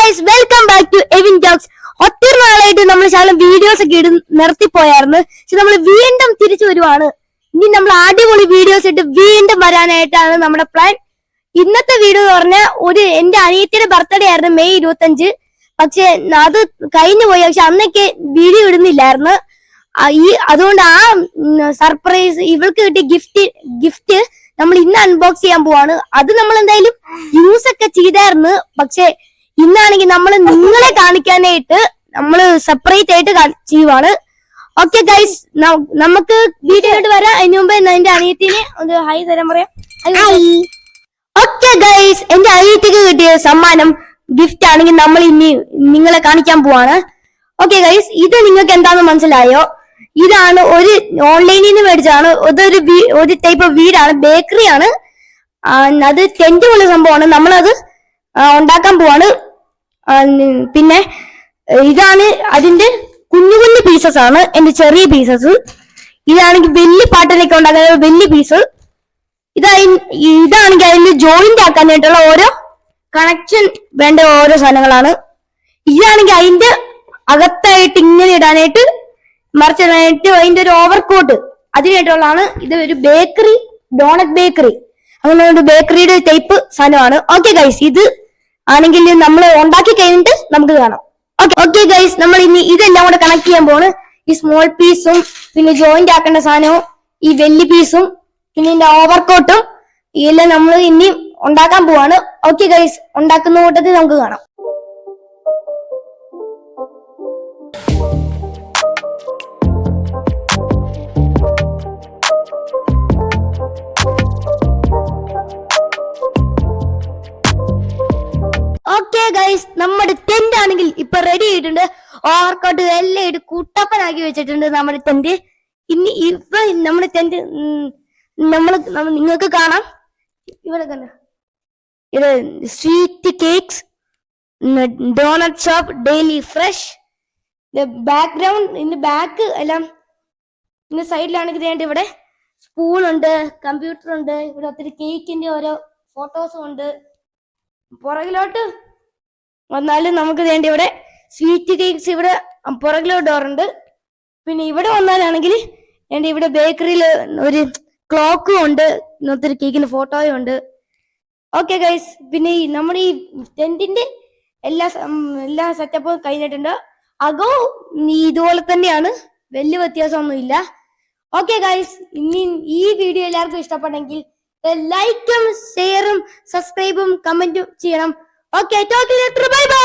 Guys welcome back to Evin talks. ഒത്തിരി നാളായിട്ട് നമ്മൾ ശകലം വീഡിയോസ് ഒക്കെ നിർത്തിപ്പോയായിരുന്നു. പക്ഷെ നമ്മൾ വീണ്ടും തിരിച്ചു വരുവാണ്. ഇനി നമ്മൾ അടിപൊളി വീഡിയോസ് ഇട്ട് വീണ്ടും വരാനായിട്ടാണ് നമ്മുടെ പ്ലാൻ. ഇന്നത്തെ വീഡിയോ എന്ന് പറഞ്ഞാൽ എന്റെ അനിയത്തിയുടെ ബർത്ത്ഡേ ആയിരുന്നു മെയ് 25. പക്ഷെ അത് കഴിഞ്ഞു പോയി. പക്ഷെ അന്നൊക്കെ വീഡിയോ ഇടുന്നില്ലായിരുന്നു. അതുകൊണ്ട് ആ സർപ്രൈസ് ഇവൾക്ക് കിട്ടിയ ഗിഫ്റ്റ് നമ്മൾ ഇന്ന് അൺബോക്സ് ചെയ്യാൻ പോവാണ്. അത് നമ്മൾ എന്തായാലും യൂസ് ഒക്കെ ചെയ്തായിരുന്നു. പക്ഷെ ഇന്നാണെങ്കിൽ നമ്മൾ നിങ്ങളെ കാണിക്കാനായിട്ട് നമ്മൾ സെപ്പറേറ്റ് ആയിട്ട് ചെയ്യുവാണ്. ഓക്കെ ഗൈസ്, നമുക്ക് വീഡിയോ ആയിട്ട് വരാം. അതിന് മുമ്പ് എന്റെ അനിയത്തിനെ ഒന്ന് ഹായ് തരാൻ പറയാം. ഓക്കെ ഗൈസ്, എന്റെ അനിയത്തിക്ക് കിട്ടിയ സമ്മാനം ഗിഫ്റ്റ് ആണെങ്കിൽ നമ്മൾ ഇനി നിങ്ങളെ കാണിക്കാൻ പോവാണ്. ഓക്കെ ഗൈസ്, ഇത് നിങ്ങൾക്ക് എന്താണെന്ന് മനസ്സിലായോ? ഇതാണ് ഒരു ഓൺലൈനിൽ നിന്ന് മേടിച്ചതാണ്. ഒരു ടൈപ്പ് വീടാണ്, ബേക്കറി ആണ്. അത് ടെന്റ് പോലെ സംഭവമാണ്. നമ്മളത് ഉണ്ടാക്കാൻ പോവാണ്. പിന്നെ ഇതാണ് അതിന്റെ കുഞ്ഞു കുഞ്ഞു പീസസ് ആണ്, എന്റെ ചെറിയ പീസസ്. ഇതാണെങ്കിൽ വലിയ പാട്ടിനൊക്കെ ഉണ്ടാക്കുന്ന വലിയ പീസ്. ഇതാണെങ്കിൽ അതിന് ജോയിന്റ് ആക്കാനായിട്ടുള്ള ഓരോ കണക്ഷൻ വേണ്ട ഓരോ സാധനങ്ങളാണ്. ഇതാണെങ്കിൽ അതിന്റെ അകത്തായിട്ട് ഇങ്ങനെ ഇടാനായിട്ട് മറിച്ചിടാനായിട്ട് അതിന്റെ ഒരു ഓവർകോട്ട് അതിനായിട്ടുള്ളതാണ്. ഇത് ഒരു ബേക്കറി, ഡോണറ്റ് ബേക്കറി, അങ്ങനെ ഒരു ബേക്കറിയുടെ ടൈപ്പ് സാധനമാണ്. ഓക്കെ ഗൈസ്, ഇത് ആണെങ്കിൽ നമ്മൾ ഉണ്ടാക്കി കഴിഞ്ഞിട്ട് നമുക്ക് കാണാം. ഓക്കെ ഗൈസ്, നമ്മൾ ഇനി ഇതെല്ലാം കൂടെ കണക്ട് ചെയ്യാൻ പോണ്. ഈ സ്മോൾ പീസും പിന്നെ ജോയിന്റ് ആക്കേണ്ട സാധനവും ഈ വലിയ പീസും പിന്നെ ഇതിന്റെ ഓവർകോട്ടും ഇതെല്ലാം നമ്മൾ ഇനി ഉണ്ടാക്കാൻ പോവാണ്. ഓക്കെ ഗൈസ്, ഉണ്ടാക്കുന്ന കൂട്ടത്തിൽ നമുക്ക് കാണാം. ഓക്കെ ഗൈസ്, നമ്മുടെ ടെന്റ് ആണെങ്കിൽ ഇപ്പൊ റെഡി ആയിട്ടുണ്ട്. ഓവർകോട്ട് എല്ലാം ഇട്ട് കുട്ടപ്പനാക്കി വെച്ചിട്ടുണ്ട് നമ്മുടെ ടെന്റ്. ഇനി ഇപ്പൊ നമ്മുടെ ടെന്റ് നിങ്ങൾക്ക് കാണാം. ഇവിടെ കണ്ട ഇത് sweet cakes, donut shop, daily fresh. Background ഇതിന്റെ ബാക്ക് എല്ലാം ഇതിന്റെ സൈഡിലാണെങ്കിൽ വേണ്ടി ഇവിടെ സ്പൂൺ ഉണ്ട്, കമ്പ്യൂട്ടർ ഉണ്ട്, ഇവിടെ ഒത്തിരി കേക്കിന്റെ ഓരോ ഫോട്ടോസും ഉണ്ട്. പുറകിലോട്ട് വന്നാലും നമുക്ക് വേണ്ടി ഇവിടെ സ്വീറ്റ് കേക്ക്സ് ഇവിടെ പുറകിലോട്ട് ഡോറുണ്ട്. പിന്നെ ഇവിടെ വന്നാലാണെങ്കിൽ വേണ്ടി ഇവിടെ ബേക്കറിയിൽ ഒരു ക്ലോക്കും ഉണ്ട്, ഒത്തിരി കേക്കിന്റെ ഫോട്ടോയും ഉണ്ട്. ഓക്കെ ഗൈസ്, പിന്നെ നമ്മുടെ ഈ ടെന്റിന്റെ എല്ലാ സെറ്റപ്പും കഴിഞ്ഞിട്ടുണ്ട്. ഇതുപോലെ തന്നെയാണ്, വലിയ വ്യത്യാസമൊന്നുമില്ല. ഓക്കെ ഗൈസ്, ഇനി ഈ വീഡിയോ എല്ലാവർക്കും ഇഷ്ടപ്പെട്ടെങ്കിൽ ലൈക്കും ഷെയറും സബ്സ്ക്രൈബും കമന്റും ചെയ്യണം. Okay, bye bye.